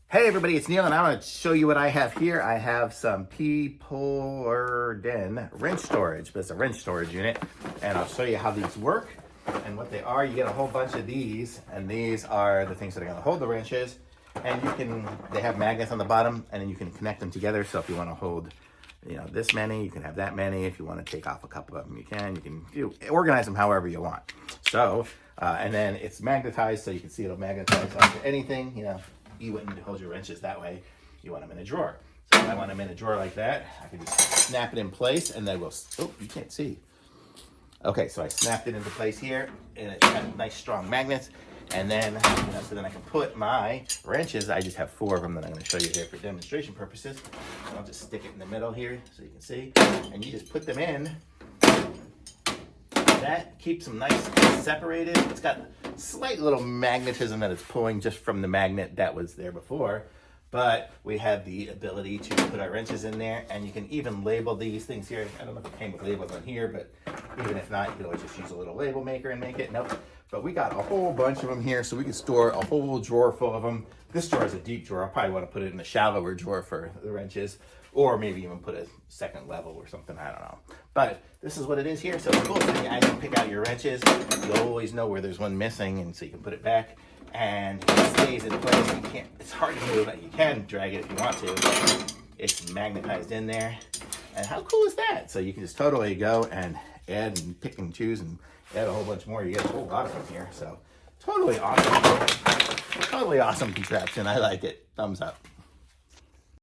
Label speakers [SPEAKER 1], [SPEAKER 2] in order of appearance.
[SPEAKER 1] Hey everybody, it's Neil and I want to show you what I have here. I have some Polerden wrench storage, but it's a wrench storage unit, and I'll show you how these work and what they are. You get a whole bunch of these, and these are the things that are going to hold the wrenches, and they have magnets on the bottom, and then you can connect them together. So if you want to hold, this many, you can have that many. If you want to take off a couple of them, you can organize them however you want. So, and then it's magnetized, so you can see it'll magnetize onto anything, You wouldn't hold your wrenches that way. You want them in a drawer. So if I want them in a drawer like that, I can just snap it in place and then oh, you can't see. Okay, so I snapped it into place here and it's got nice strong magnets. And then, so then I can put my wrenches, I just have 4 of them that I'm gonna show you here for demonstration purposes. I'll just stick it in the middle here so you can see. And you just put them in. That keeps them nice and separated. It's got slight little magnetism that it's pulling just from the magnet that was there before, but we have the ability to put our wrenches in there, and you can even label these things here. I don't know if it came with labels on here, but even if not, you can always just use a little label maker and make it. Nope. But we got a whole bunch of them here, so we can store a whole drawer full of them. This drawer is a deep drawer. I probably want to put it in a shallower drawer for the wrenches, or maybe even put a second level or something, I don't know. But this is what it is here. So the cool thing, as you pick out your wrenches, you'll always know where there's one missing, and so you can put it back, and it stays in place. It's hard to move. You can drag it if you want to. It's magnetized in there. And how cool is that? So you can just totally go and add and pick and choose and add a whole bunch more. You get a whole lot of them here. So totally awesome. Totally awesome contraption. I like it. Thumbs up.